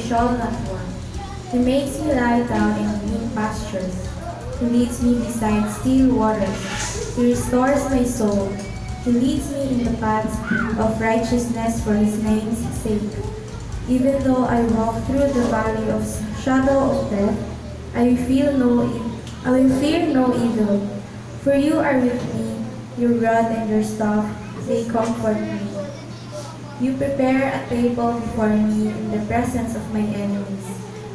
shall not want. He makes me lie down in green pastures. He leads me beside still waters. He restores my soul. He leads me in the paths of righteousness for his name's sake. Even though I walk through the valley of shadow of death, I will fear no evil. For you are with me, your rod and your staff, they comfort me. You prepare a table before me in the presence of my enemies.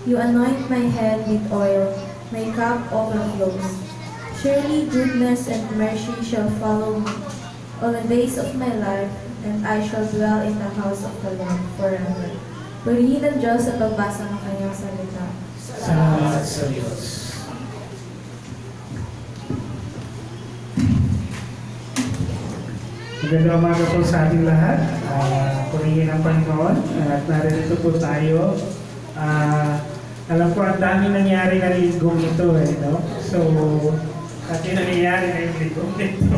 You anoint my head with oil, my cup overflows. Surely goodness and mercy shall follow me all the days of my life, and I shall dwell in the house of the Lord forever. Purihin ng Diyos sa pagbasa ng kanyang salita. Salamat sa Diyos. Magandang umaga po sa ating lahat. Purihin ang Panginoon at narito po tayo. Alam ko ang dami nangyari na linggong ito no? So, at yung nangyayari na yung linggong ito.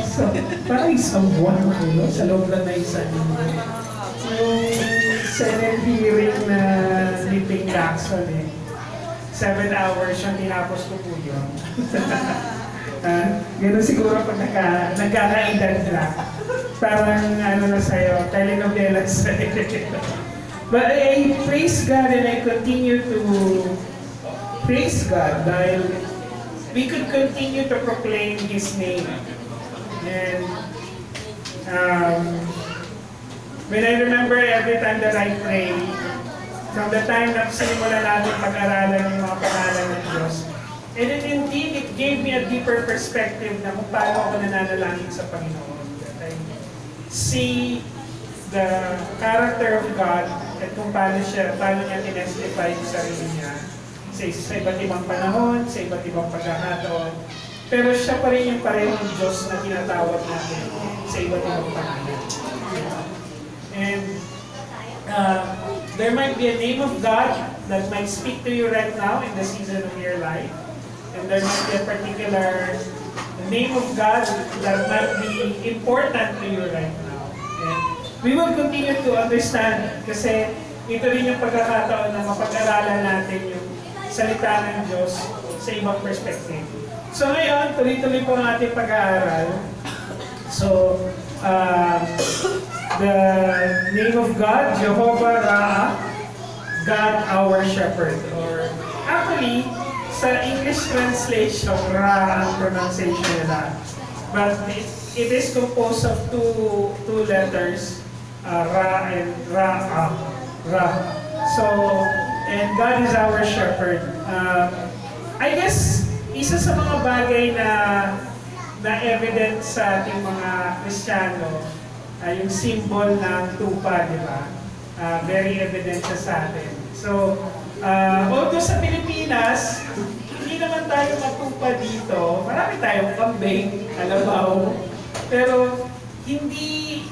So, parang isang buwan sa loob lang na isang yung Senate hearing na ni Ping Lacson 7 hours yung tinapos ko po yun. Gano'n siguro pag nagkakaedad na. Parang ano na sa'yo, telenovela sa'yo. But I praise God and I continue to praise God dahil we could continue to proclaim His name. And when I remember every time that I pray, from the time na sinimula natin pag-aralan yung mga pangalan ng Diyos, and then indeed, it gave me a deeper perspective na kung paano ako nananalangin sa Panginoon. That I see the character of God at kung paano niya tinestify yung sarili niya sa iba't ibang panahon, sa iba't ibang pagkakataon. Pero siya pa rin yung parehong Diyos na tinatawag natin sa iba't ibang panahon. And there might be a name of God that might speak to you right now in the season of your life. And there might be a particular name of God that might be important to you right now. And we will continue to understand kasi ito rin yung pagkakataon na mapag-aralan natin yung salita ng Diyos sa ibang perspective. So ngayon, tuloy-tuloy po ang ating pag-aaral. So, the name of God, Jehovah Ra, God our Shepherd. Or actually, sa English translation, Ra ang pronunciation nila. But it is composed of two letters, Ra and Ra. So, and God is our Shepherd. I guess, isa sa mga bagay na evident sa ating mga Kristiyano, yung symbol ng tupa, di ba? Very evident siya sa atin. So, although sa Pilipinas, hindi naman tayo matupa dito. Marami tayong kambing, kalabaw. Pero hindi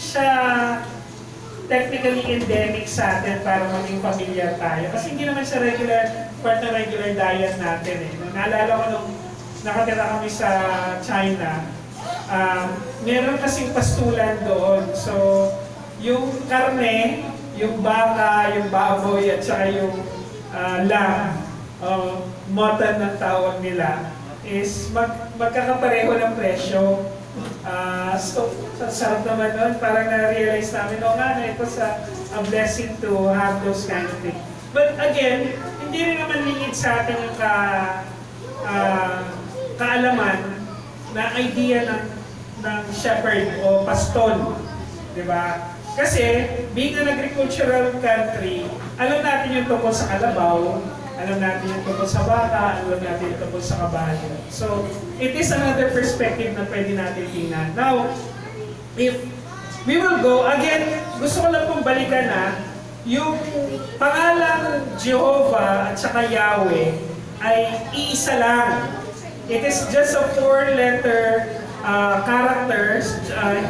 siya technically endemic sa atin para maging familiar tayo. Kasi hindi naman siya part ng regular diet natin. Naalala ko nung nakatira kami sa China, meron kasing pastulan doon. So, yung karne, yung baka, yung baboy, at saka yung lamb, mutton ng tawag nila, is magkakapareho ng presyo. So, sarap naman nun, parang na-realize namin, ito a blessing to have those kind of things. But again, hindi rin naman lingid sa atin yung kaalaman na idea ng shepherd o paston. Diba? Kasi, being an agricultural country, alam natin yung tungkol sa kalabaw, alam natin yung tungkol sa baka, alam natin yung tungkol sa kabayo. So, it is another perspective na pwede natin tingnan. Now, if we will go, again, gusto ko lang pong balikan yung pangalang Jehovah at saka Yahweh ay iisa lang. It is just a 4-letter characters,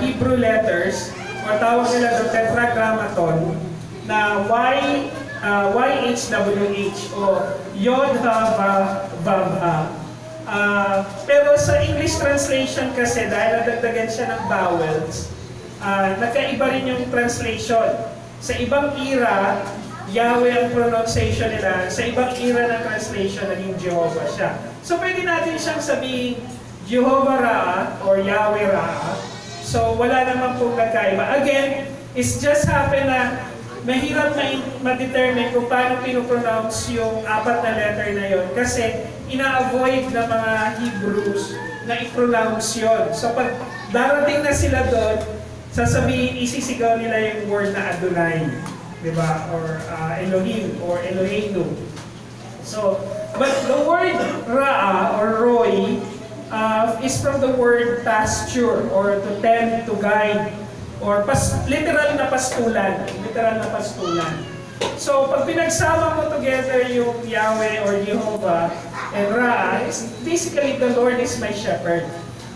Hebrew letters, o tawag nila ng tetragrammaton na YHWH o Yod Ha Vav Ha. Pero sa English translation kasi dahil nadagdagan siya ng vowels, nagkaiba rin yung translation. Sa ibang era, Yahweh ang pronunciation nila. Sa ibang era ng translation, naging Jehovah siya. So pwede natin siyang sabihin Jehovah Ra or Yahweh Ra. So wala naman pong nagkaiba. Again, it's just happen na mahirap na ma-determine kung paano pinopronounce yung 4 na letter na yon kasi ina-avoid ng mga Hebrews na i-pronounce yun. So pag darating na sila doon, sasabihin, isisigaw nila yung word na Adonai, di ba? Or Elohim or Eloheinu. So, but the word Ra or Roy is from the word pasture or to tend, to guide, or literal na pastulan. Literal na pastulan. So, pag pinagsama mo together yung Yahweh or Jehovah and Ra, basically the Lord is my shepherd.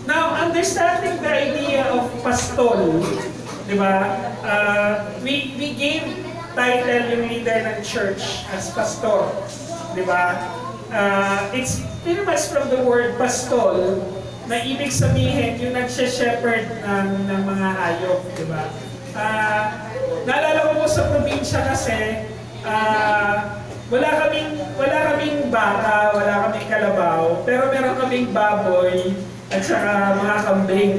Now, understanding the idea of pastol, di ba? We gave title yung leader ng church as pastor, di ba? It's pretty much from the word pastol, na ibig sabihin yung nagshe-shepherd ng mga hayop, di ba? Naalala ko po sa probinsya kasi, wala kaming baka, wala kaming kalabaw, pero meron kaming baboy at saka mga kambing.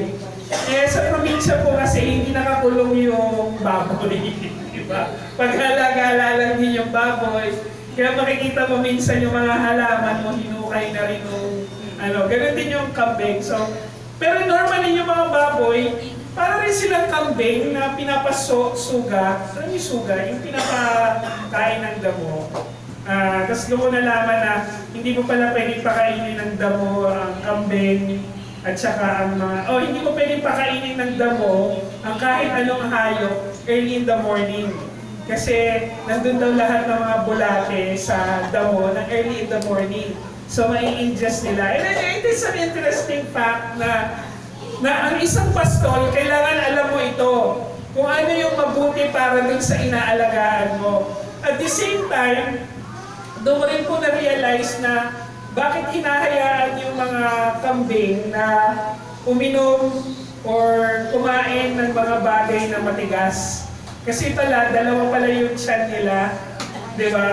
Eh sa probinsya po kasi hindi nakakulong yung baboy, di ba? Paghalaga lang din yung baboy, kaya makikita mo minsan yung mga halaman mo, hinukay na rin yung ganun din yung kambing. So, pero normally yung mga baboy, para rin silang kambing na pinapasuga. Ano yung suga? Yung pinapakain ng damo. Tapos doon ko nalaman na hindi mo pala pwedeng pakainin ng damo ang kambing at saka ang mga, hindi mo pwedeng pakainin ng damo ang kahit anong hayop early in the morning. Kasi nandun daw lahat ng mga bulate sa damo na early in the morning. So, mai-ingest nila. And it is an interesting fact na ang isang pastol, kailangan alam mo ito. Kung ano yung mabuti para dun sa inaalagaan mo. At the same time, doon rin po na-realize na bakit hinahayaan yung mga kambing na uminom or kumain ng mga bagay na matigas. Kasi dalawa pala yung tiyan nila. Diba?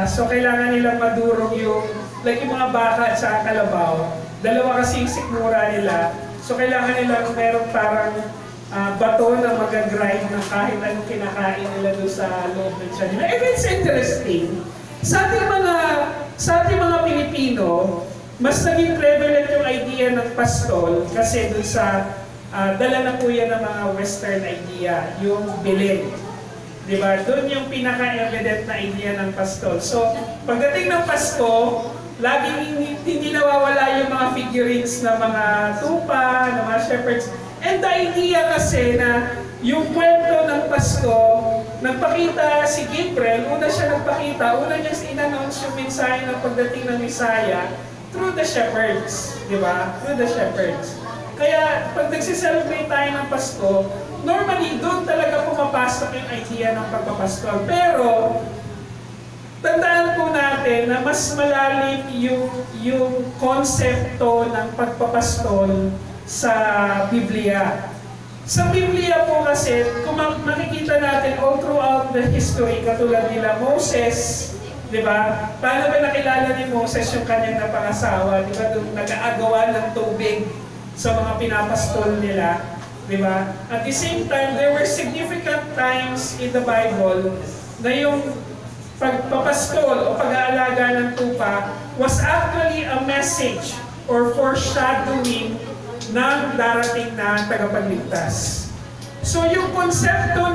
So, kailangan nilang madurog yung yung mga baka at saka kalabaw, dalawa kasi yung sikmura nila. So, kailangan nilang merong parang bato na mag-grind na kahit anong kinakain nila doon sa loob ng tiyan nila. And it's interesting. Sa ating mga Pilipino, mas naging prevalent yung idea ng pastol kasi doon sa dala na po yan ng mga Western idea, yung bilin. Diba? Doon yung pinaka-evident na idea ng pastol. So, pagdating ng Pasko, laging hindi nawawala yung mga figurines na mga tupa, ng mga shepherds. And the idea kasi na yung kwento ng Pasko, nagpakita si Gabriel, una siya nagpakita, una niya in-announce yung mensahe ng pagdating ng Messiah through the shepherds. Diba? Through the shepherds. Kaya pag nagsiselebrate tayo ng Pasko, normally doon talaga pumapasok yung idea ng pagpapastol. Pero, tandaan po natin na mas malalim yung konsepto ng pagpapastol sa Biblia. Sa Biblia po kasi, kung makikita natin all throughout the history, katulad nila Moses, di ba? Paano ba nakilala ni Moses yung kanyang napangasawa? Di ba? Doon nag-aagawan ng tubig sa mga pinapastol nila. Di ba? At the same time, there were significant times in the Bible na yung pagpapastol o pag-aalaga ng tupa was actually a message or foreshadowing ng darating na tagapagligtas. So yung konsepto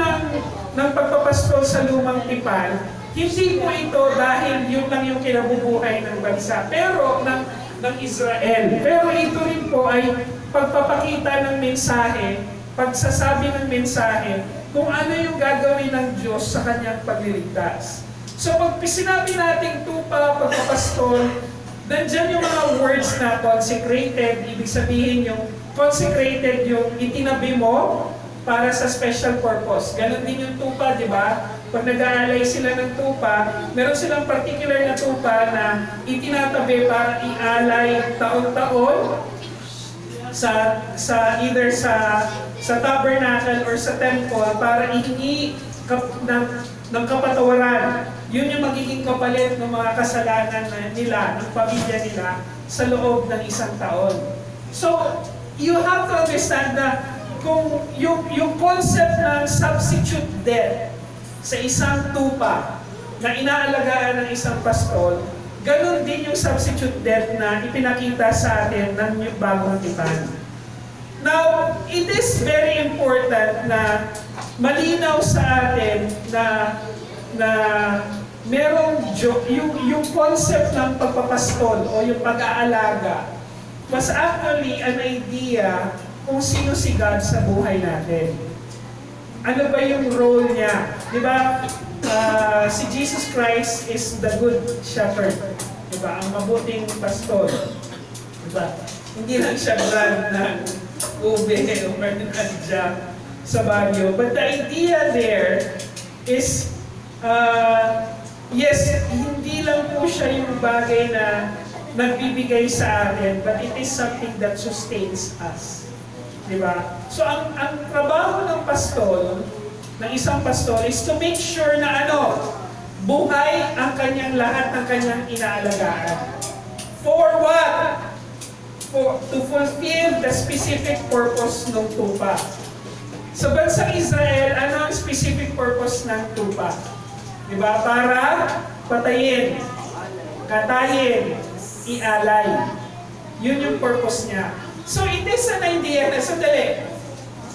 ng pagpapastol sa lumang tipan, hindi po ito dahil yun lang yung kinabubuhay ng bansa, pero ng Israel. Pero ito rin po ay pagpapakita ng mensahe, pagsasabi ng mensahe, kung ano yung gagawin ng Diyos sa kanyang pagliligtas. So pag sinabi nating tupa, pagpapastol, nandyan yung mga words na consecrated, ibig sabihin yung consecrated yung itinabi mo para sa special purpose. Ganon din yung tupa, di ba? Pag nag-aalay sila ng tupa, meron silang particular na tupa na itinatabi para ialay taon-taon sa either sa sa tabernacle or sa temple para ihingi ng kapatawaran. Yun yung magiging kapalit ng mga kasalanan nila, ng pamilya nila sa loob ng isang taon. So, you have to understand na kung yung concept ng substitute death sa isang tupa na inaalagaan ng isang pastol, ganun din yung substitute death na ipinakita sa atin ng bagong tipan. Now, it is very important na malinaw sa atin na merong yung concept ng pagpapastol o yung pag-aalaga was actually an idea kung sino si God sa buhay natin. Ano ba yung role niya? Di ba? Si Jesus Christ is the good shepherd. Di ba? Ang mabuting pastol. Di ba? Hindi lang siya brand ng ube o nandiyan sa Baguio. But the idea there is, yes, hindi lang po siya yung bagay na nagbibigay sa atin, but it is something that sustains us. Diba? So, ang trabaho ng pastol, ng isang pastol, is to make sure na buhay ang kanyang lahat ng kanyang inaalagaan. For what? To fulfill the specific purpose ng tupa. Sa bansang Israel, ano ang specific purpose ng tupa? Diba? Para patayin, katayin, ialay. Yun yung purpose niya. So it is an idea na sandali.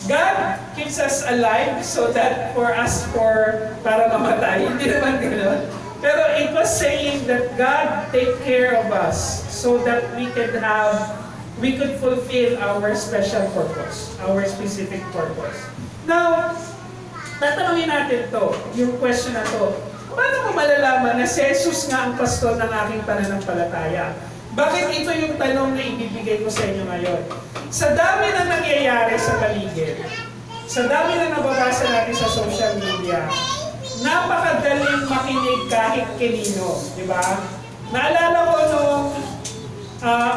God keeps us alive so that para mamatay. Hindi naman gano'n. Pero it was saying that God take care of us so that we could fulfill our special purpose, our specific purpose. Now, tatanungin natin to, yung question na to. Paano mo malalaman na si Jesus nga ang pastol ng aking pananampalataya? Bakit ito yung tanong na ibibigay ko sa inyo ngayon? Sa dami na nangyayari sa paligid, sa dami na nababasa natin sa social media, napakadaling makinig kahit kanino, di ba? Naalala ko nung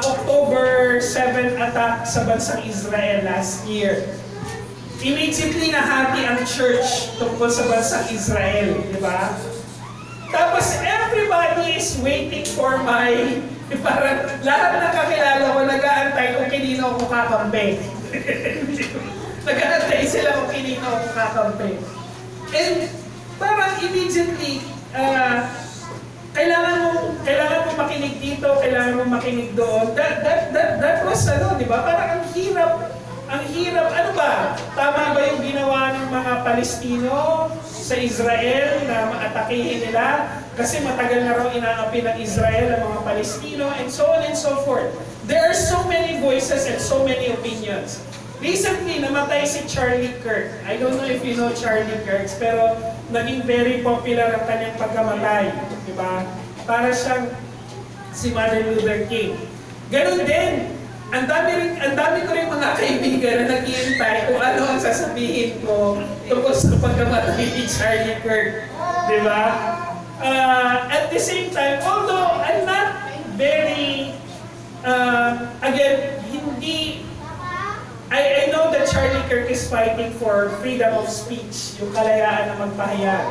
October 7 attack sa bansang Israel last year. Immediately nahati ang church tungkol sa bansang Israel, di ba? Tapos everybody is waiting for parang lahat ng kakilala ko nag-aantay kung kanino ako kakampi. Nag-aantay sila kung kanino ako kakampi. And parang immediately, kailangan mo makinig dito, kailangan mo makinig doon. That was di ba? Parang ang hirap, ano ba? Tama ba yung ginawa ng mga Palestino sa Israel na maatakihin nila? Kasi matagal na raw inaapi ng Israel ang mga Palestino and so on and so forth. There are so many voices and so many opinions. Recently, namatay si Charlie Kirk. I don't know if you know Charlie Kirk, pero naging very popular ang kanyang pagkamatay. Diba? Para siyang si Martin Luther King. Ganun din. Ang dami ko rin mga kaibigan na naghihintay kung ano ang sasabihin ko tungkol sa pagkamatay ni Charlie Kirk. Diba? At the same time, although I'm not very, again, I know that Charlie Kirk is fighting for freedom of speech, yung kalayaan na magpahayag.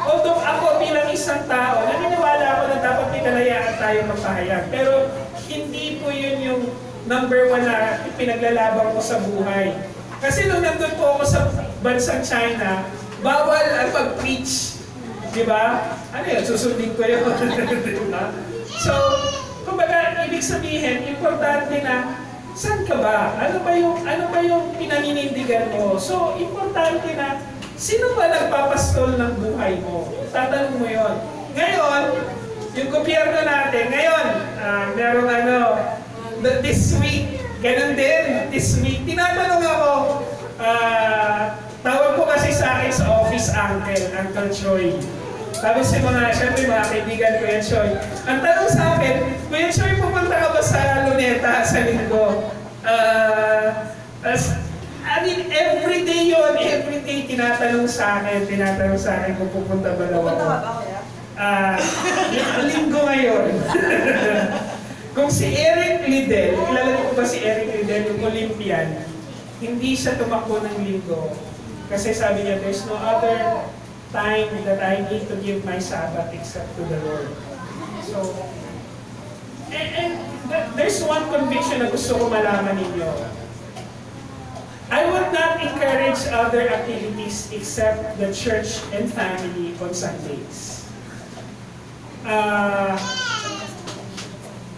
Although ako bilang isang tao, naniniwala ako na dapat may kalayaan tayo magpahayag. Pero hindi po yun yung number one na pinaglalaban ko sa buhay. Kasi nung nandun po ako sa bansang China, bawal ang mag-preach. Diba? Ano yun? Susundin ko yun. Diba? So, kumbaga, ibig sabihin, importante na, saan ka ba? Ano ba yung pinaninindigan mo? So, importante na, sino ba nagpapastol ng buhay mo? Tatanong mo yun. Ngayon, yung gobyerno natin, merong this week, ganun din, this week, tinatanong ako, tawag ko kasi sa akin sa office Uncle Choi. Tapos yung syempre mga kaibigan ko yan, Choi. Ang tanong sa akin, Kuya Choi, pupunta ka ba sa Luneta sa linggo? Everyday yun, everyday tinatanong sa akin kung pupunta ba daw ako. Pupunta ka ba, Kuya? Linggo ngayon. Kung si Eric Liddell, kilala niyo ba si Eric Liddell, yung Olympian? hindi siya tumakbo ng linggo. Kasi sabi niya, there's no other time that I need to give my Sabbath except to the Lord. So, and there's one conviction na gusto ko malaman ninyo. I would not encourage other activities except the church and family on Sundays.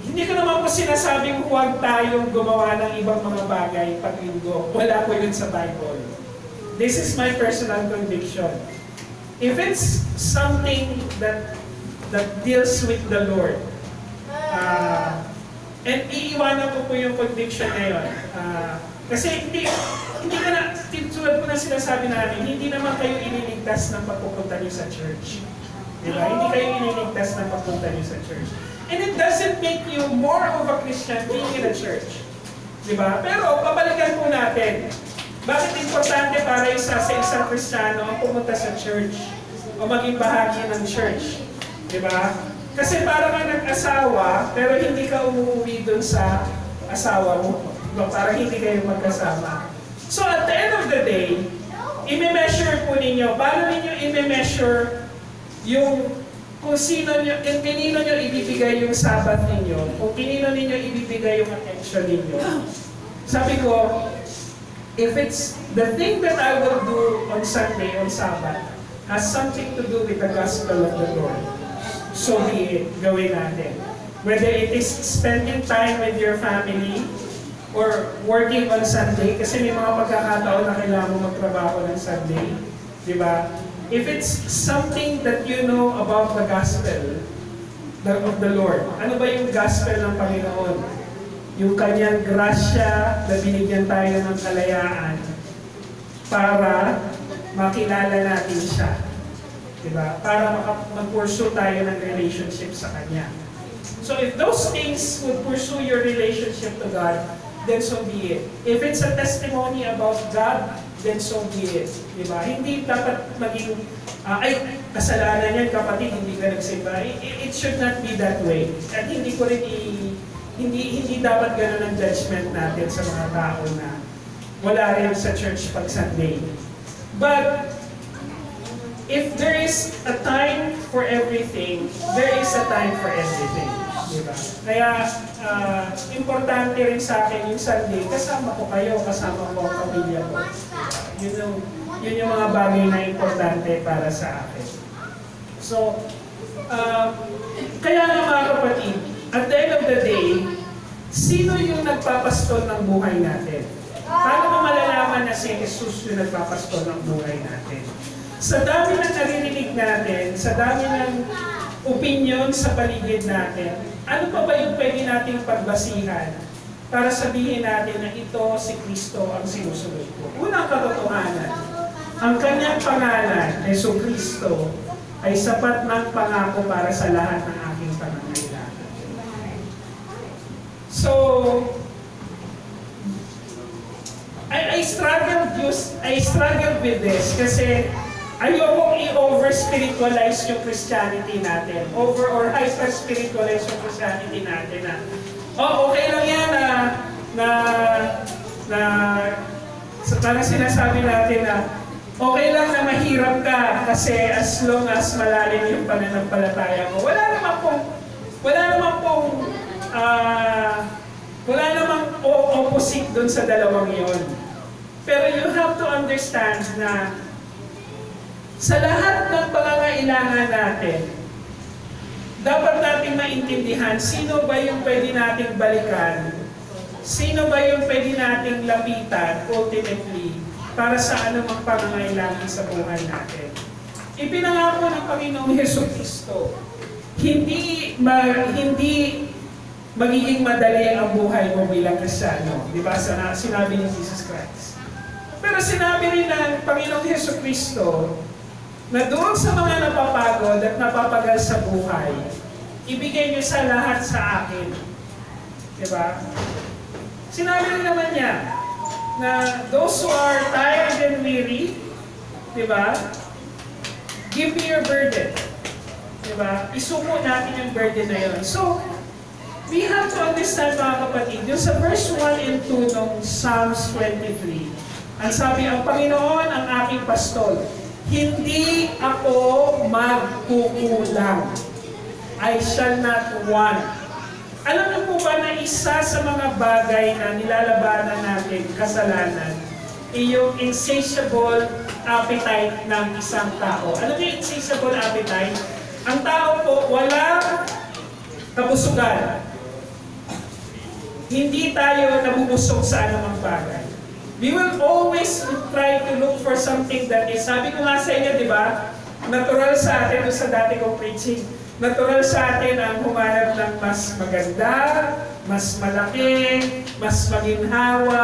Hindi ko naman po sinasabing huwag tayong gumawa ng ibang mga bagay pag linggo. Wala po yun sa Bible. This is my personal conviction. If it's something that deals with the Lord, and iiwanan ko po yung conviction na yun. Kasi hindi ka na, tulad po na sinasabi namin, hindi naman kayo iniligtas ng pagpupunta niyo sa church. Diba? Hindi kayo iniligtas ng pagpunta niyo sa church. And it doesn't make you more of a Christian being in a church. Diba? Pero, babalikan po natin. Bakit importante para sa isang Kristiyano ang pumunta sa church o maging bahagi ng church? Diba? Kasi para ka nag-asawa, pero hindi ka umuwi dun sa asawa mo. Diba? Para hindi kayo magkasama. So at the end of the day, i-measure po ninyo. Paano ninyo i-measure yung kung kanino nyo ibibigay yung Sabbath ninyo, kung kanino ninyo ibibigay yung attention ninyo. Sabi ko, if it's the thing that I will do on Sunday, on Sabbath, has something to do with the gospel of the Lord, so be it, gawin natin. Whether it is spending time with your family, or working on Sunday, kasi may mga pagkakataon na kailangan mo magtrabaho ng Sunday, di ba? If it's something that you know about the gospel of the Lord, ano ba yung gospel ng Panginoon? Yung kanyang grasya na binigyan tayo ng kalayaan para makilala natin siya. Diba? Para mag-pursue tayo ng relationship sa Kanya. So if those things would pursue your relationship to God, then so be it. If it's a testimony about God, then so be it. Diba? Hindi dapat maging, ay, kasalanan yan kapatid, hindi ka nagsimba. It should not be that way. At hindi ko rin hindi dapat gano'n ang judgment natin sa mga tao na wala rin sa church pag Sunday. But if there is a time for everything, there is a time for everything. Diba? Kaya, importante rin sa akin yung Sunday, kasama ko kayo, kasama ko ang pamilya ko. Yun yung mga bagay na importante para sa akin. So, kaya nga mga kapatid, at the end of the day, sino yung nagpapastol ng buhay natin? Paano mo malalaman na si Jesus yung nagpapastol ng buhay natin? Sa dami ng naririnig natin, sa dami ng opinion sa paligid natin, ano pa ba yung pwede nating pagbasihan para sabihin natin na ito si Kristo ang sinusunod ko? Unang katotohanan, ang kanyang pangalan, Yesu Kristo, ay sapat ng pangako para sa lahat ng aking pangangailangan. So, I struggled with this kasi ayokong i-over-spiritualize yung Christianity natin. Or hyper-spiritualize yung Christianity natin na, okay lang yan parang sinasabi natin na okay lang na mahirap ka kasi as long as malalim yung pananampalataya mo. Wala namang opposite dun sa dalawang yon. Pero you have to understand na sa lahat ng pangangailangan natin, dapat nating maintindihan sino ba yung pwede nating balikan, sino ba yung pwede nating lapitan ultimately para sa anumang pangangailangan sa buhay natin. Ipinangako ng Panginoong Jesucristo, hindi magiging madali ang buhay mo bilang Kristiyano. Di ba? Sinabi ni Jesus Christ. Pero sinabi rin ng Panginoong Jesucristo na doon sa mga napapagod at napapagal sa buhay, ibigay niyo sa lahat sa akin. Di ba? Sinabi rin naman niya na those who are tired and weary, di ba? Give me your burden. Di ba? Isuko natin yung burden na yun. So, we have to understand mga kapatid, yung sa verse 1 and 2 ng Psalms 23, ang sabi, ang Panginoon ang aking pastol, hindi ako magkukulang. I shall not want. Alam niyo po ba na isa sa mga bagay na nilalabanan natin, kasalanan, yung insatiable appetite ng isang tao. Ano yung insatiable appetite? Ang tao po, walang kabusugan. Hindi tayo nabubusog sa anumang bagay. We will always try to look for something that is, sabi ko nga sa inyo, di ba? Natural sa atin, sa dati kong preaching, natural sa atin ang humanap ng mas maganda, mas malaki, mas maginhawa,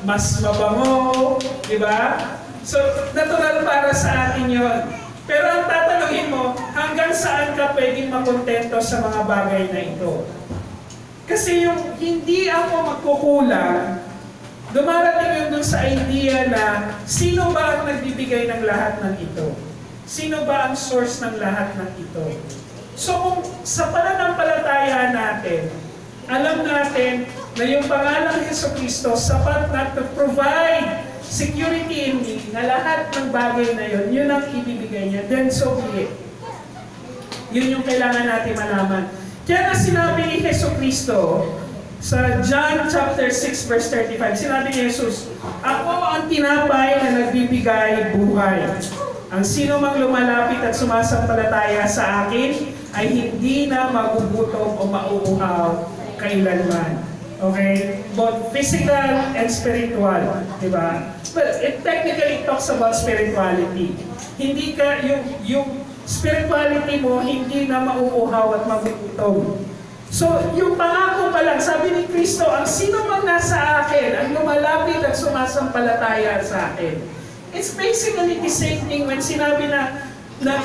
mas mabango, di ba? So, natural para sa atin yon. Pero ang tatanungin mo, hanggang saan ka pwedeng makontento sa mga bagay na ito? Kasi yung hindi ako magkukulang, dumarating yun dun sa idea na sino ba ang nagbibigay ng lahat ng ito? Sino ba ang source ng lahat ng ito? So kung sa pananampalataya natin, alam natin na yung pangalan ng Jesucristo sapat na to provide security in me, na lahat ng bagay na yun, yun ang ibibigay niya, then so be it. Yun yung kailangan natin malaman. Kaya na sinabi ni Jesucristo sa John chapter 6 verse 35, sinabi ni Jesus, ako ang tinapay na nagbibigay buhay. Ang sino mang lumalapit at sumasampalataya sa akin ay hindi na magugutom o mauuhaw kailanman. Okay? Both physical and spiritual. Diba? But it technically talks about spirituality. Hindi ka, yung spirituality mo, hindi na mauuhaw at magugutom. So, yung pangako pa lang, sabi ni Kristo, ang sino mang nasa akin, ang lumalapit at sumasampalataya sa akin. It's basically the same thing when sinabi na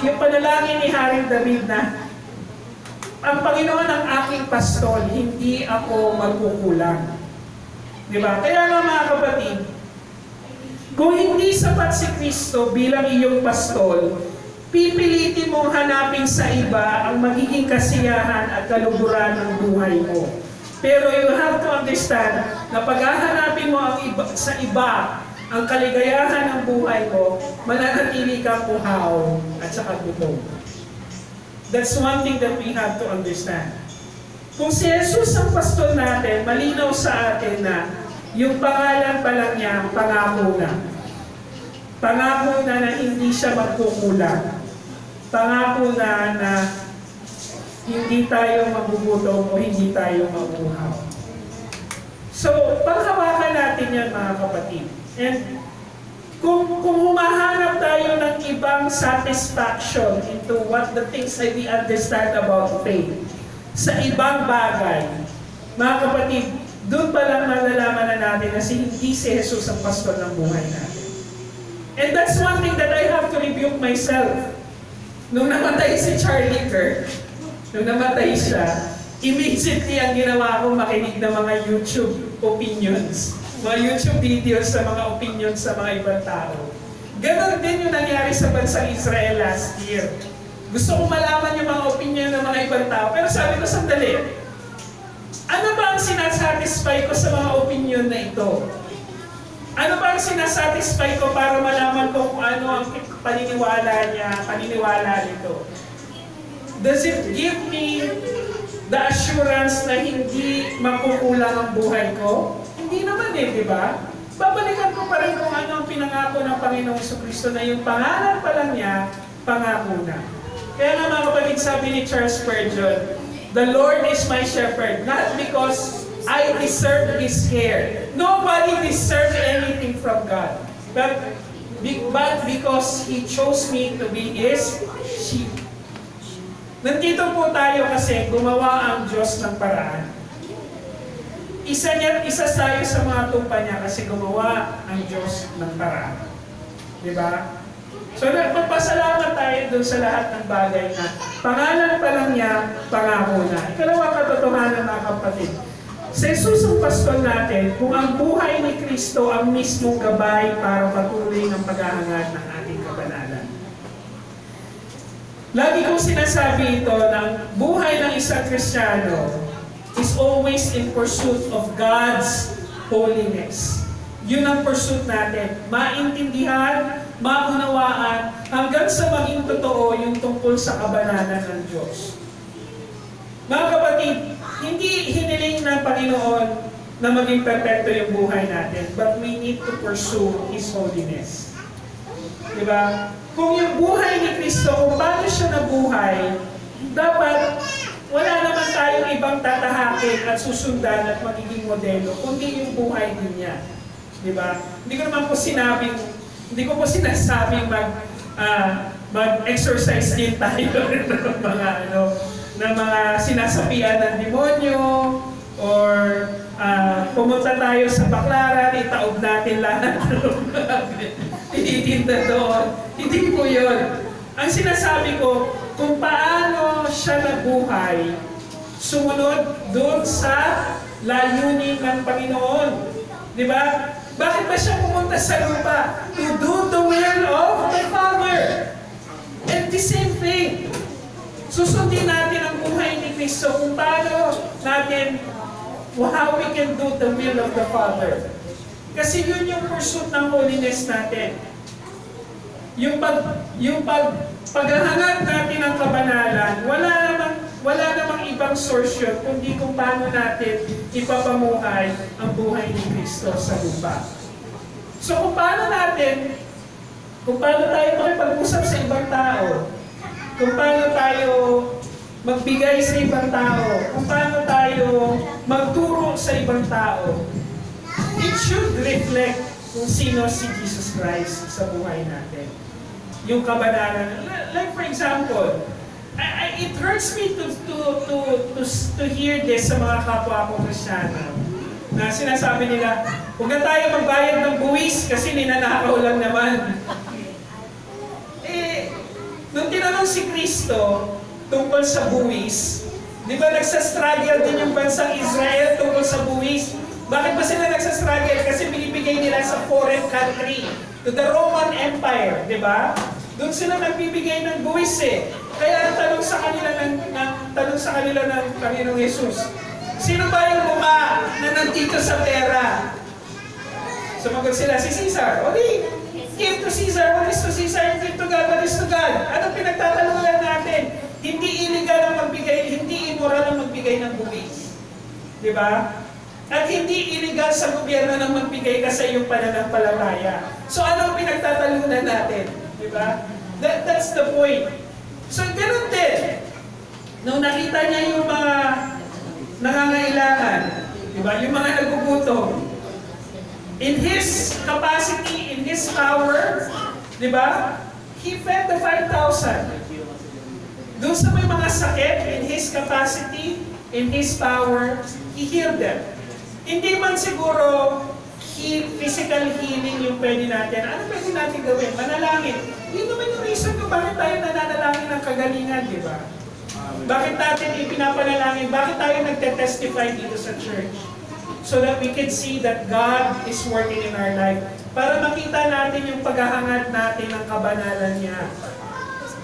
yung panalangin ni Haring David na ang Panginoon ang aking pastol, hindi ako magkukulang. Diba? Kaya nga mga kapatid, kung hindi sapat si Kristo bilang iyong pastol, pipilitin mong hanapin sa iba ang magiging kasiyahan at kaluguran ng buhay mo. Pero you have to understand na pag hahanapin mo ang iba, sa iba ang kaligayahan ng buhay mo, mananatili kang uhaw at saka gutom. That's one thing that we have to understand. Kung si Jesus ang pastol natin, malinaw sa atin na yung pangalan pa lang niya, pangako na. Pangako na na hindi siya magkukulang. Pangako na hindi tayo magugutom o hindi tayo maguhaw. So, panghawakan natin yan mga kapatid. And kung humahanap tayo ng ibang satisfaction into what the things that we understand about faith, sa ibang bagay, mga kapatid, doon pa lang malalaman na natin na hindi si Jesus ang pastor ng buhay natin. And that's one thing that I have to rebuke myself. Nung namatay si Charlie Kirk, nung namatay siya, immediately ang ginawa ko makinig ng mga YouTube opinions, mga YouTube videos sa mga opinions sa mga ibang tao. Ganon din yung nangyari sa bansang Israel last year. Gusto ko malaman yung mga opinion ng mga ibang tao, pero sabi ko, sandali, ano ba ang sinasatisfy ko sa mga opinion na ito? Ano ba ang sinasatisfy ko para malaman ko kung ano ang paniniwala nito? Does it give me the assurance na hindi makukulang ang buhay ko? Hindi naman di ba? Babalikan ko pa rin kung ano ang pinangako ng Panginoong Jesucristo na yung pangalan pa lang niya, pangako na. Kaya nga mga kapatid, sabi ni Charles Spurgeon, the Lord is my shepherd, not because I deserve His care. Nobody deserves anything from God. But because He chose me to be His sheep. Nandito po tayo kasi gumawa ang Diyos ng paraan. Isa tayo sa mga tumpa niya kasi gumawa ang Diyos ng paraan. Diba? So magpasalamat tayo dun sa lahat ng bagay na pangalan pa lang niya, pangako na. Ikalawang katotohanan mga kapatid. Si Jesus ang pastol natin, kung ang buhay ni Kristo ang mismong gabay para patuloy ng paghahangad ng ating kabanalan. Lagi kong sinasabi ito ng buhay ng isang Kristiyano is is always in pursuit of God's holiness. Yun ang pursuit natin. Maintindihan, maunawaan, hanggang sa maging totoo yung tungkol sa kabanalan ng Diyos. Mga kapatid, hindi hiniling ng Panginoon na maging perfecto yung buhay natin, but we need to pursue His holiness. Diba? Kung yung buhay ni Kristo, kung paano siya nabuhay, dapat wala naman tayong ibang tatahakin at susundan at magiging modelo, kundi yung buhay din niya. Diba? Hindi ko po sinasabing mag-exercise din tayo ng mga sinasapian ng demonyo, or pumunta tayo sa baklaran, itaob natin lahat tinitinda doon. Hindi po yun. Ang sinasabi ko, kung paano siya nabuhay, sumunod doon sa layunin ng Panginoon. Di ba? Bakit ba siya pumunta sa lupa? To do the will of the Father. And the same thing. Susundin natin ang buhay ni Kristo kung paano natin, how we can do the will of the Father. Kasi yun yung pursuit ng holiness natin. Yung paghahanap natin ng kabanalan, wala namang ibang source yun, kundi kung paano natin ipapamuhay ang buhay ni Kristo sa lupa. So kung paano tayo makipag-usap sa ibang tao, kung paano tayo magbigay sa ibang tao, kung paano tayo magturo sa ibang tao, it should reflect kung sino si Jesus Christ sa buhay natin. Yung kabanalan. Like for example, it hurts me to hear this sa mga kapwa ko Kristiyano, na sinasabi nila, huwag na tayo magbayad ng buwis kasi ninanakaw lang naman. Nung tinanong si Kristo tungkol sa buwis, di ba nagsastruggle din yung bansang Israel tungkol sa buwis? Bakit ba sila nagsastruggle? Kasi binibigay nila sa foreign country, to the Roman Empire, di ba? Doon sila nagbibigay ng buwis eh. Kaya ang tanong sa kanila ng Panginoong Jesus, sino ba yung mukha na nandito sa pera? Sumagot sila, si Caesar. O di, give to Caesar, what is to Caesar, give to God, what is to God. Anong pinagtatanungan natin? Hindi illegal ang magbigay, hindi immoral ang magbigay ng buwis. Di ba? At hindi illegal sa gobyerno na magbigay ka sa iyong pananampalataya. So anong pinagtatalunan natin? Di ba? That's the point. So ganun din. Nung nakita niya yung mga nangangailangan, di ba? Yung mga nagugutom, in His capacity, in His power, di ba? He fed the 5,000. Doon sa may mga sakit, in His capacity, in His power, He healed them. Hindi man siguro physical healing yung pwede natin. Ano pwede natin gawin? Manalangin. Yun naman yung reason kung bakit tayo nananalangin ng kagalingan, di ba? Bakit natin ipinapanalangin? Bakit tayo nagte-testify dito sa church? So that we can see that God is working in our life. Para makita natin yung paghahangad natin ng kabanalan niya.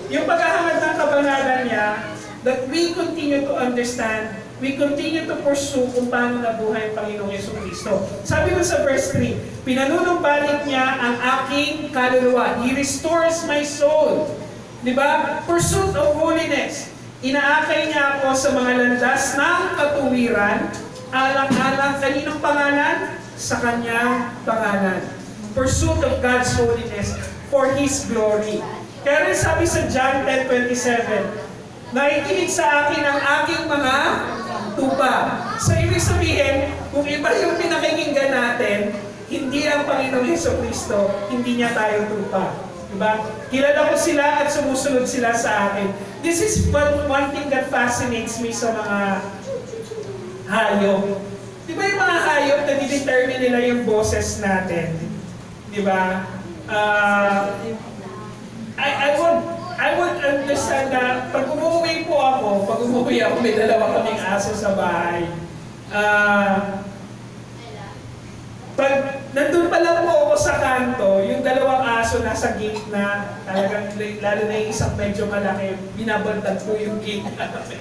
Yung paghahangad ng kabanalan niya, that we continue to understand, we continue to pursue kung paano nabuhay ang Panginoong Jesucristo. Sabi ko sa verse 3, pinanunumbalik niya ang aking kaluluwa. He restores my soul. Diba? Pursuit of holiness. Inaakay niya ako sa mga landas ng katuwiran, alang-alang kaninong pangalan? Sa kanyang pangalan. Pursuit of God's holiness for His glory. Kaya rin sabi sa John 10:27, nakikinig sa akin ang aking mga tupa. So ibig sabihin, kung iba yung pinakikinggan natin, hindi ang Panginoong Jesucristo, hindi niya tayo tupa. Diba? Kilala ko sila at sumusunod sila sa akin. This is one thing that fascinates me sa mga hayop. Diba yung mga hayop na didetermine nila yung boses natin? Diba? I would understand na pag umuwi po ako, may dalawa kaming aso sa bahay. Pag nandun pa lang po ako sa kanto, yung dalawang aso nasa gate na, talagang, lalo na yung isang medyo malaki, binabantag po yung gate namin.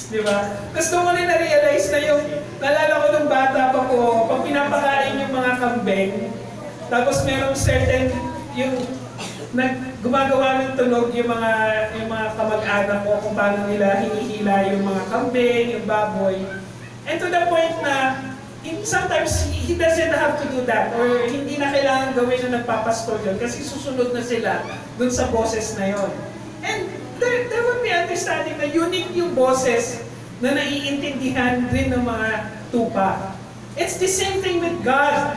Di ba? Tapos doon ko rin na-realize na yung, nalala ko nung bata pa po, pag pinapakain yung mga kambing, tapos merong certain, yung gumagawa ng tunog yung mga kamag-anak ko kung paano nila hinihila yung mga kambing, yung baboy. And to the point na, sometimes he doesn't have to do that or hindi na kailangan gawin na nagpapasto yun kasi susunod na sila dun sa boses na yon. And there would be understanding na unique yung boses na naiintindihan rin ng mga tupa. It's the same thing with God.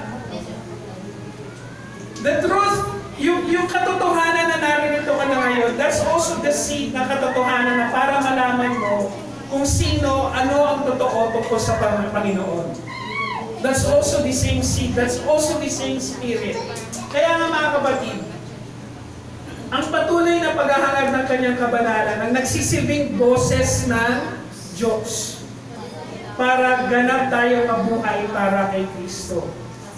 The truth, yung katotohanan na narinito ka na ngayon, that's also the seed na katotohanan na para malaman mo kung sino, ano ang totoo tungkol sa Panginoon. That's also the same seed. That's also the same spirit. Kaya nga mga kapatid, ang patuloy na paghahangad ng kanyang kabanalan, ang nagsisilbing boses ng Diyos para ganap tayo mabuhay para kay Kristo.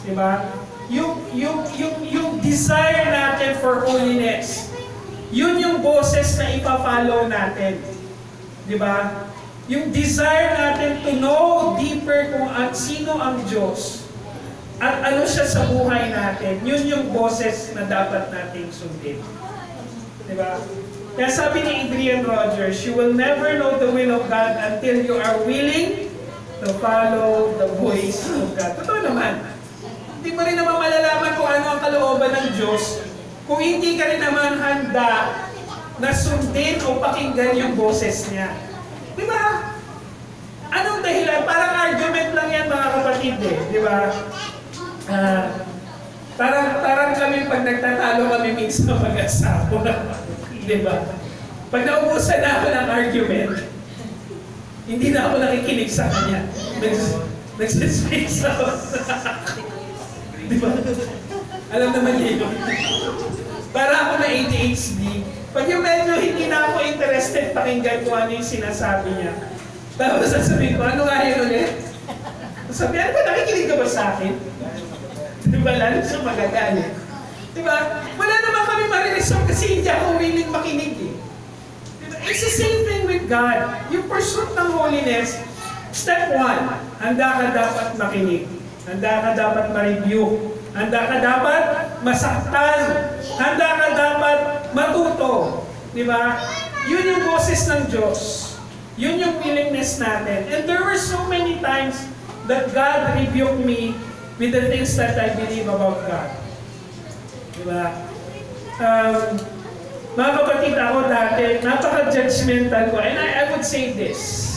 Diba? Yung desire natin for holiness, yun yung boses na ipa-follow natin. Diba? Yung desire natin to know deeper kung sino ang Diyos at ano siya sa buhay natin, yun yung boses na dapat nating sundin. Diba? Kaya sabi ni Adrian Rogers, you will never know the will of God until you are willing to follow the voice of God. Totoo naman. Hindi mo rin naman malalaman kung ano ang kalooban ng Diyos kung hindi ka rin naman handa na sundin o pakinggan yung boses niya. Di ba? Anong dahilan? Parang argument lang yan mga kapatid eh. Di ba? Parang kami pag nagtatalo kami minsan mag-asawa. Di ba? Pag naubusan na ako ng argument, hindi na ako nakikinig sa kanya. Nagsispace ako. Di ba? Alam naman niya yun. Para ako na ADHD. Pag yung medyo hindi na ako interested pakinggan kung ano yung sinasabi niya. Tapos sasabihin ko, ano nga yun ulit? Sabi, ano ba, nakikinig ka ba sa akin? Diba, lalo siya magagalit. Diba, wala naman kami mariresolve kasi hindi ako willing makinig eh. Diba? It's the same thing with God. Yung pursuit ng holiness, step 1, handa ka dapat makinig. Handa ka dapat ma-review. Handa ka dapat masaktan. Handa ka dapat matuto. Diba? Yun yung boses ng Diyos. Yun yung willingness natin. And there were so many times that God rebuked me with the things that I believe about God. Diba? Mga kapatid, ako dati, napaka-judgmental ko. And I would say this.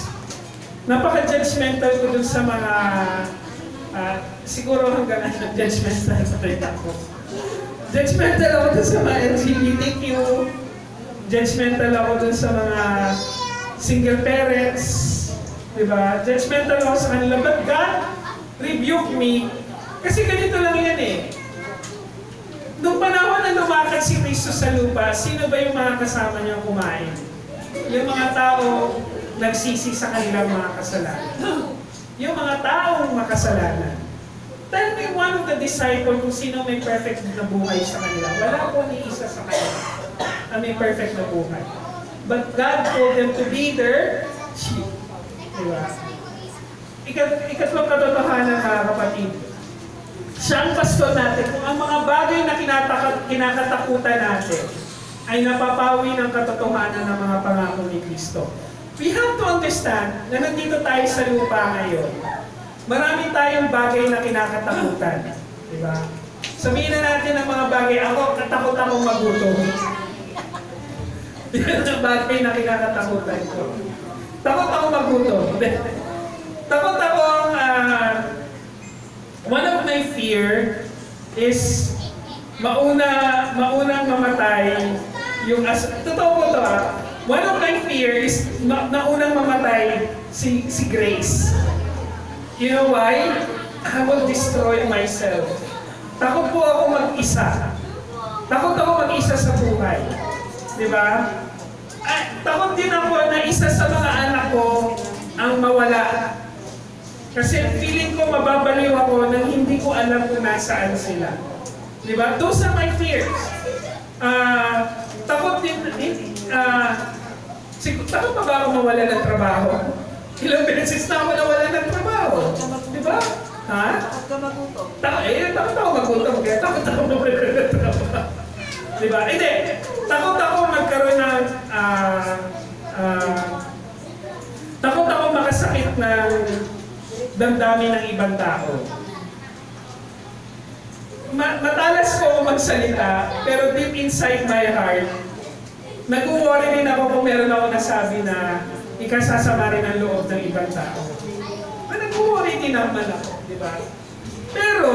Napaka-judgmental ko dun sa mga siguro hanggang judgmental sa kita ko. Judgmental ako dun sa mga LGBTQ. Judgmental ako dun sa mga single parents. Diba? Judgmental ako sa kanila. But God rebuked me. Kasi ganito lang yan eh. Noong panahon na lumakad si Kristo sa lupa, sino ba yung mga kasama niyang kumain? Yung mga tao nagsisi sa kanilang mga kasalanan. Yung mga taong makasalanan. Tell me one of the disciples kung sino may perfect na buhay sa kanila. Wala po ni isa sa kanila na may perfect na buhay. But God told them to be their sheep. Diba? Ikatlong katotohanan mga kapatid. Siya ang pastor natin. Kung ang mga bagay na kinakatakutan natin ay napapawi ng katotohanan ng mga pangako ni Kristo. We have to understand na nandito tayo sa lupa ngayon. Marami tayong bagay na kinakatakutan. Diba? Sabihin na natin ang mga bagay. Ako, katakot akong magutom. Yan ang bagay na kinakatakutan ko. Takot akong magutom. Takot akong... one of my fear is maunang mamatay yung totoo po to one of my fear is naunang mamatay si Grace. You know why? I will destroy myself. Takot po ako mag-isa. Takot ako mag-isa sa buhay. Diba? Takot din ako na isa sa mga anak ko ang mawala. Kasi feeling ko mababaliw ako nang hindi ko alam kung nasaan sila. Diba? Those are my fears. Takot din, Siguro, takot pa ba ako mawala ng trabaho? Ilang beses na ako nawala ng trabaho. Di ba? Ha? Takot ka magutom. Takot ako magutom. Kaya takot ako mawala ng trabaho. Di ba? Hindi. Takot ako magkaroon ng takot ako makasakit ng damdamin ng ibang tao. Matalas ko magsalita, pero deep inside my heart, nag-worry din ako kung meron ako nasabi na ikasasama rin ang loob ng ibang tao. Nag-worry din naman ako, di ba? Pero,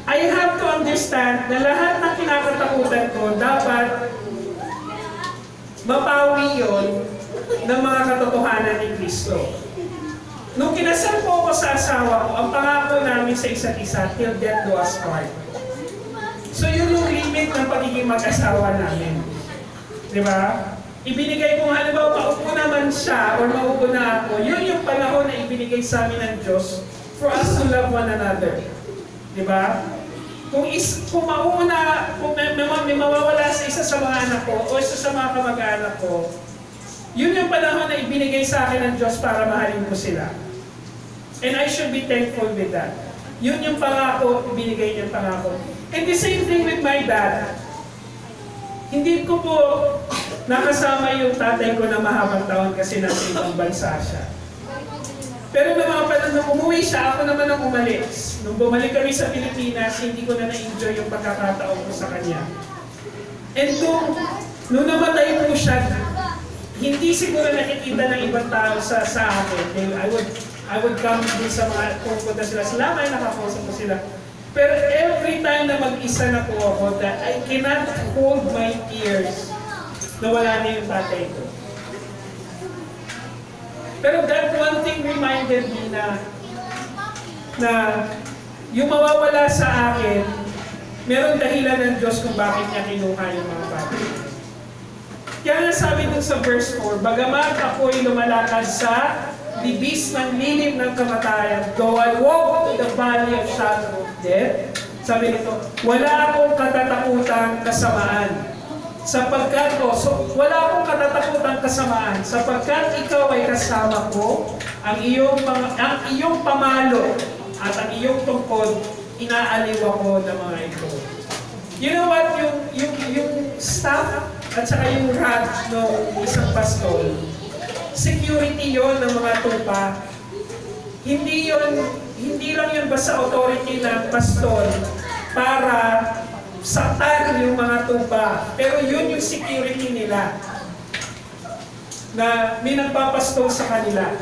I have to understand na lahat ng kinakatakutan ko dapat mapawi yun ng mga katotohanan ni Kristo. Nung kinasal po ako sa asawa ko, ang pangako namin sa isa't isa, till death do us part. So yun yung limit ng pagiging mag-asawa namin. Di ba? Ibinigay ko, halimbawa, maupo naman siya or maupo na ako, yun yung panahon na ibinigay sa amin ng Diyos for us to love one another. Di ba? Kung mauna, kung may mawawala sa isa sa mga anak ko o isa sa mga kamag-anak ko, yun yung panahon na ibinigay sa akin ng Diyos para mahalin ko sila. And I should be thankful with that. Yun yung pangako, ibinigay niyang pangako. And the same thing with my dad. Hindi ko po nakasama yung tatay ko na mahabang taon kasi nasa ibang bansa siya. Pero nung mga panahon nung umuwi siya, ako naman ang umalis. Nung bumalik kami sa Pilipinas, hindi ko na na-enjoy yung pagkakataon ko sa kanya. And nung namatay po siya, hindi siguro nakikita ng ibang tao sa akin. I would come din sa mga pupunta sila. Salamat, nakakausap ko sila. Pero every time na mag-isa na po ako, that I cannot hold my tears na wala na yung tatay ko. Pero that one thing reminded me na yung mawawala sa akin, meron dahilan ng Diyos kung bakit niya kinuha yung mga bagay. Kaya nga sabi dun sa verse 4, bagamat ako'y lumalakad sa libis ng lilim ng kamatayan, though I walk to the valley of shadow of death, sabi nito, wala akong katatakutang kasamaan. Wala akong katatakutang kasamaan, sapagkat ikaw ay kasama ko, ang iyong pamalo at ang iyong tungkod, inaaliw ako ng mga ito. You know what? Yung staff at saka yung rod ng isang pastol, security yon ng mga tupa. Hindi lang yun basta authority ng pastol para saktan yung mga tupa. Pero yun yung security nila na may nagpapastol sa kanila.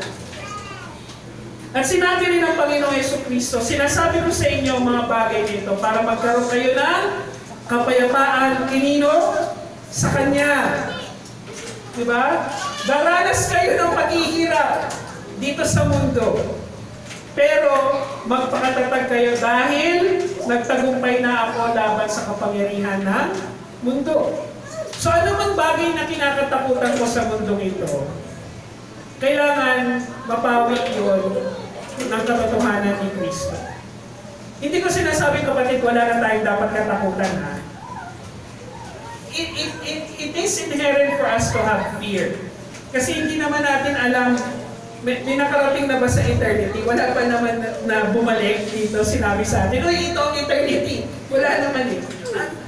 At sinabi rin ng Panginoong Jesucristo, sinasabi ko sa inyo ang mga bagay nito para magkaroon kayo ng kapayapaan kinino sa Kanya. Diba? Daranas kayo ng paghihirap dito sa mundo. Pero magpakatatag kayo dahil nagtagumpay na ako laban sa kapangyarihan ng mundo. So ano man bagay na kinakatakutan ko sa mundong ito, kailangan mapawi yun ng katotohanan ni Kristo. Hindi ko sinasabi, kapatid, wala na tayong dapat katakutan, ha? It is inherent for us to have fear. Kasi hindi naman natin alam, may nakarating na ba sa eternity? Wala pa naman na bumalik dito, sinabi sa atin, uy, ito ang eternity. Wala naman eh.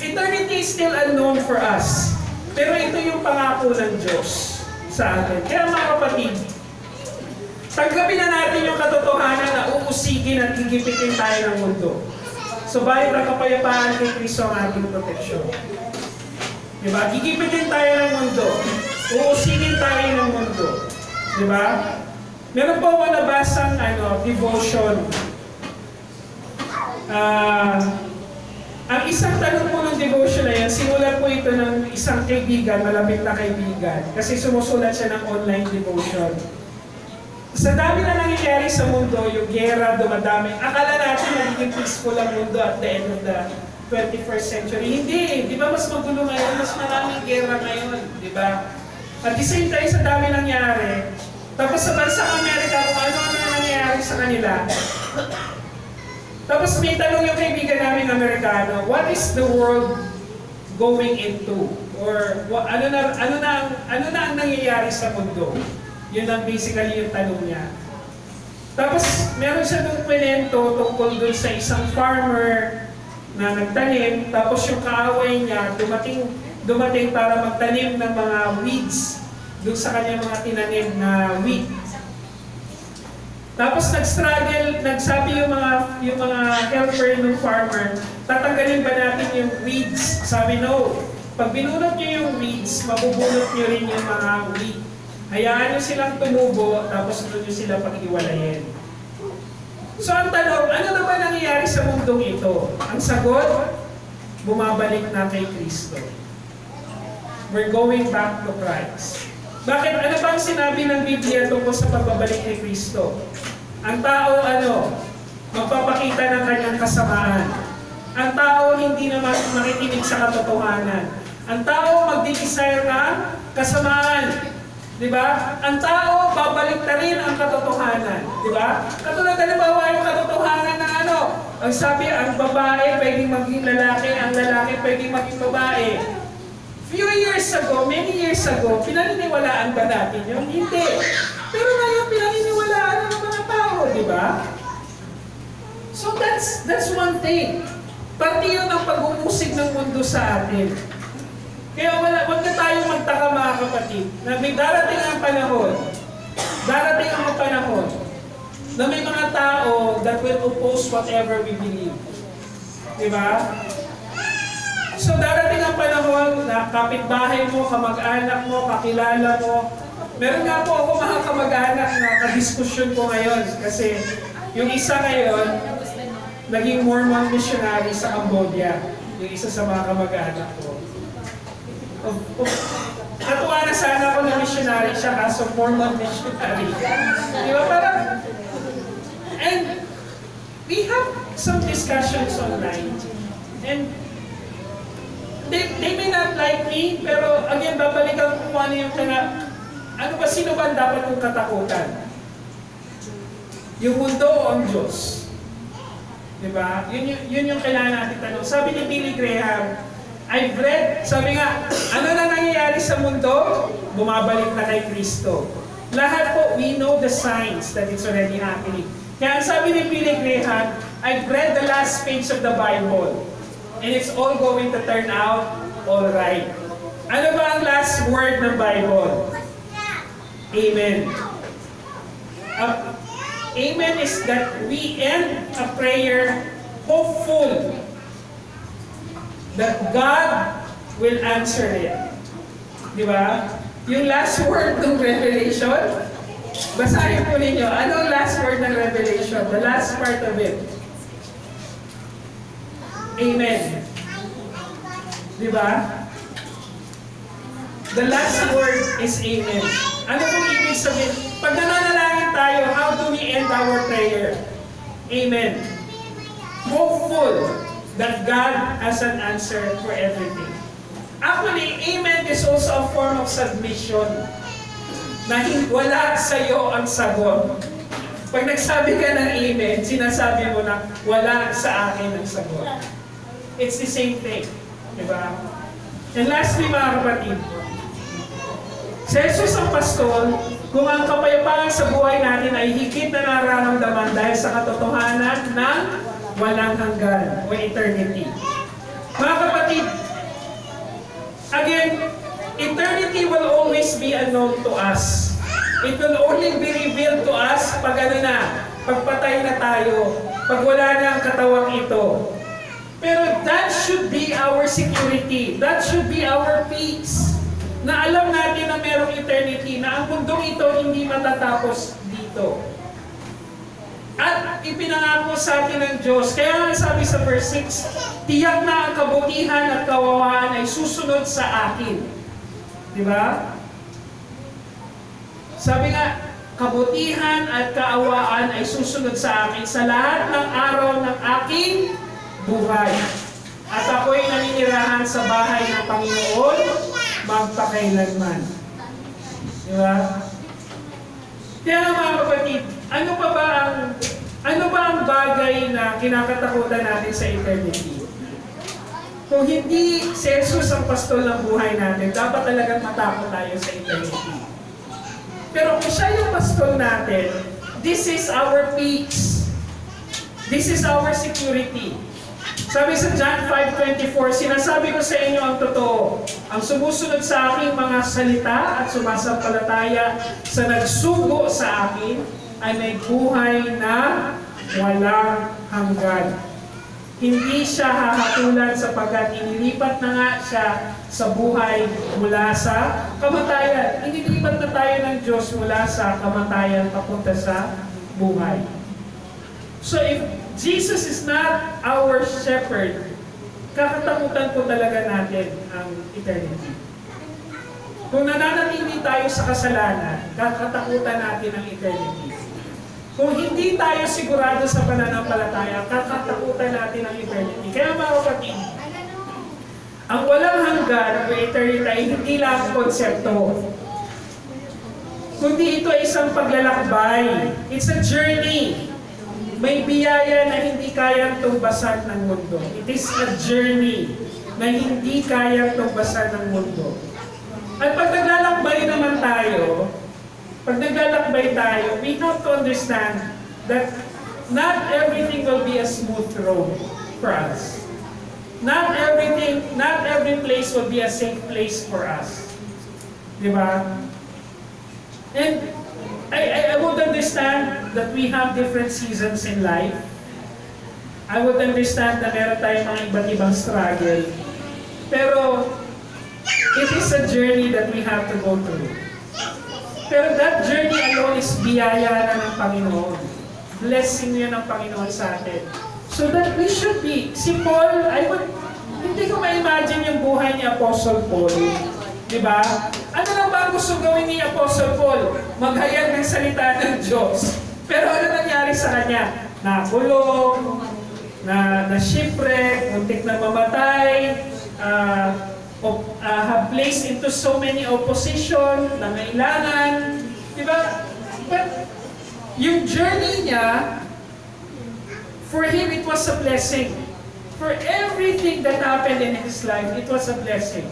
Eternity is still unknown for us. Pero ito yung pangako ng Diyos sa atin. Kaya mga kapatid, tanggapin na natin yung katotohanan na uusigin at gigipitin tayo ng mundo. So, bahit ang kapayapaan kay Kristo ang ating proteksyon. Diba? Gigipitin tayo ng mundo. Uusigin tayo ng mundo. Diba? Meron po ako nabasang devotion. Ang isang tanong po ng devotion na yan, simulat po ito ng isang kaibigan, malapit na kaibigan. Kasi sumusulat siya ng online devotion. Sa dami na nangyayari sa mundo, yung gera, dumadami. Akala natin magiging peaceful ang mundo at the end of the 21st century. Hindi. Di ba mas magulo ngayon? Mas maraming gera ngayon. Di ba? At the same time, sa dami nangyari. Tapos sa bansang Amerika, kung ano-ano na nangyayari sa kanila. Tapos may tanong yung kaibigan namin Amerikano, what is the world going into? Or ano na ang nangyayari sa mundo? Yun ang basically yung tanong niya. Tapos meron siya nung kwento tungkol doon sa isang farmer na nagtanim, tapos yung kaaway niya dumating para magtanim ng mga weeds doon sa kanyang mga tinanim na wheat. Tapos nagsabi yung mga helper ng farmer, tatanggalin ba natin yung weeds? Sabi, no. Pag binunot nyo yung weeds, mabubunot nyo rin yung mga wheat. Hayaan nyo silang tumubo, tapos doon nyo sila pag-iwalayin. So ang tanong, ano na ba nangyayari sa mundong ito? Ang sagot, bumabalik na kay Kristo. We're going back to Christ. Bakit? Ano ba ang sinabi ng Biblia tungkol sa pagbabalik kay Kristo? Ang tao, magpapakita ng kanyang kasamaan. Ang tao hindi naman makikinig sa katotohanan. Ang tao magdi-desire ng kasamaan. Diba? Ang tao, babalik na rin ang katotohanan. Diba? Katulad halimbawa yung katotohanan ng ang sabi, ang babae pwedeng maging lalaki, ang lalaki pwedeng maging babae. Few years ago, many years ago, pinaniniwalaan ba natin yun? Hindi. Pero ngayon, pinaniniwalaan ng mga tao, di ba? So that's one thing. Pati yun ang pag-umusig ng mundo sa atin. Kaya wag na tayong magtaka mga kapatid, na may darating ang panahon na may mga tao that will oppose whatever we believe. Di ba? So darating ang panahon na kapitbahay mo, kamag-anak mo, kakilala mo. Meron nga po ako mga kamag-anak na kadiskusyon ko ngayon kasi yung isa ngayon, naging Mormon missionary sa Cambodia. Yung isa sa mga kamag-anak ko. Natuwa na sana ako na missionary siya kaso Mormon missionary. Di ba? Parang, and we have some discussions online. And they may not like me, pero again, babalikan ko kung ano yung sino ba dapat kong katakutan? Yung mundo o ang Diyos? Diba? Yun yung kailangan natin tanong. Sabi ni Billy Graham, I've read, sabi nga, ano na nangyayari sa mundo? Bumabalik na kay Kristo. Lahat po, we know the signs that it's already happening. Kaya sabi ni Billy Graham, I've read the last page of the Bible. And it's all going to turn out all right. Ano ba ang last word ng Bible? Amen. Amen is that we end a prayer hopeful that God will answer it. Di ba? Yung last word ng Revelation, basahin po ninyo. Ano ang last word ng Revelation? The last part of it. Amen. Di ba? The last word is amen. Ano pong ibig sabihin? Pag nananalangin tayo, how do we end our prayer? Amen. Hopeful that God has an answer for everything. Actually, amen is also a form of submission. Na wala sa iyo ang sagot. Pag nagsabi ka ng amen, sinasabi mo na wala sa akin ang sagot. It's the same thing. Diba? And lastly, mga kapatid, si Jesus ang pastol, kung ang kapayapaan sa buhay natin ay higit na nararamdaman dahil sa katotohanan ng walang hanggan o eternity. Mga kapatid, again, eternity will always be unknown to us. It will only be revealed to us pag pagpatay na tayo, pag wala na ang katawang ito. Pero that should be our security. That should be our peace. Na alam natin na merong eternity, na ang mundong ito hindi matatapos dito. At ipinangako sa atin ng Diyos. Kaya nga sabi sa verse 6, tiyak na ang kabutihan at kawawahan ay susunod sa akin. Di ba? Sabi nga, kabutihan at kaawaan ay susunod sa akin sa lahat ng araw ng aking buhay. At ako'y naninirahan sa bahay ng Panginoon magpakailanman. Di ba? Kaya mga kapatid, ano ba ang bagay na kinakatakutan natin sa eternity? Kung hindi si Jesus ang pastol ng buhay natin, dapat talagang matakot tayo sa eternity. Pero kung siya yung pastol natin, this is our peace. This is our security. Sabi sa John 5:24, sinasabi ko sa inyo ang totoo. Ang sumusunod sa aking mga salita at sumasampalataya sa nagsugo sa akin ay may buhay na walang hanggan. Hindi siya hahatulan sapagkat inilipat na nga siya sa buhay mula sa kamatayan. Inilipat na tayo ng Diyos mula sa kamatayan papunta sa buhay. So if Jesus is not our shepherd, kakatakutan po talaga natin ang eternity. Kung nananatili tayo sa kasalanan, kakatakutan natin ang eternity. Kung hindi tayo sigurado sa pananampalataya, kakatakutan natin ang eternity. Kaya mga kapatid, ang walang hanggan o eternity ay hindi lang konsepto. Kundi ito ay isang paglalakbay. It's a journey. May biyaya na hindi kayang tumbasan ng mundo. It is a journey na hindi kayang tumbasan ng mundo. At pag naglalakbay naman tayo, we have to understand that not everything will be a smooth road for us. Not every place will be a safe place for us. Diba? And I would understand that we have different seasons in life. I would understand na meron tayong mga iba't ibang struggle. Pero, it is a journey that we have to go through. Pero that journey alone is biyaya na ng Panginoon. Blessing yan ng Panginoon sa atin. So that we should be, si Paul, hindi ko ma-imagine yung buhay ni Apostle Paul. Diba? Ano lang ba ang gusto gawin ni Apostle Paul? Maghayag ng salita ng Diyos. Pero ano nangyari sa kanya? Nakulong, na shipwreck, muntik na mamatay, have placed into so many opposition, nangailangan. Diba? But yung journey niya, for him it was a blessing. For everything that happened in his life, it was a blessing.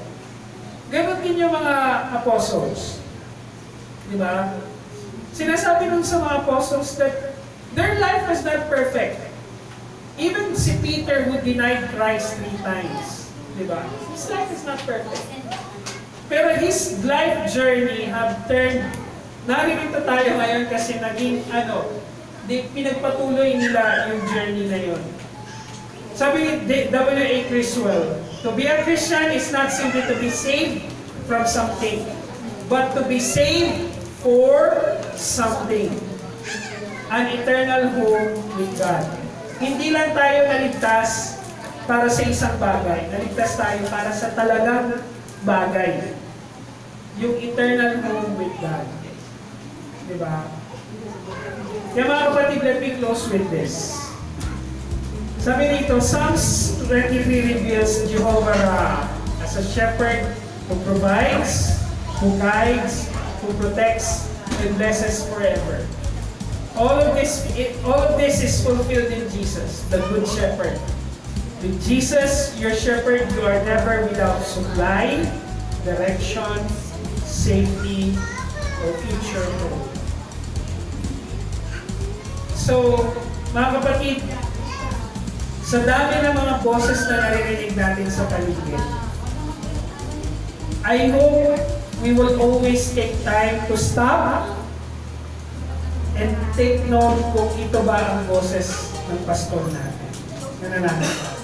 Ganon din yung mga apostles. Diba? Sinasabi nun sa mga apostles that their life was not perfect. Even si Peter who denied Christ 3 times. Diba? His life is not perfect. Pero his life journey have turned, narito tayo ngayon kasi naging pinagpatuloy nila yung journey na yun. Sabi ni W.A. Criswell, to be a Christian is not simply to be saved from something, but to be saved for something. An eternal home with God. Hindi lang tayo naligtas para sa isang bagay. Naligtas tayo para sa talagang bagay. Yung eternal home with God. Diba? Kaya mga kapatid, let me close with this. Sabi dito, Psalms 23 reveals Jehovah Ra as a shepherd who provides, who guides, who protects, and blesses forever. All of this is fulfilled in Jesus, the Good Shepherd. With Jesus, your shepherd, you are never without supply, direction, safety, or future hope. So, mga kapatid, sa dami ng mga boses na naririnig natin sa paligid, I hope we will always take time to stop and take note kung ito ba ang boses ng pastor natin. Nananahal.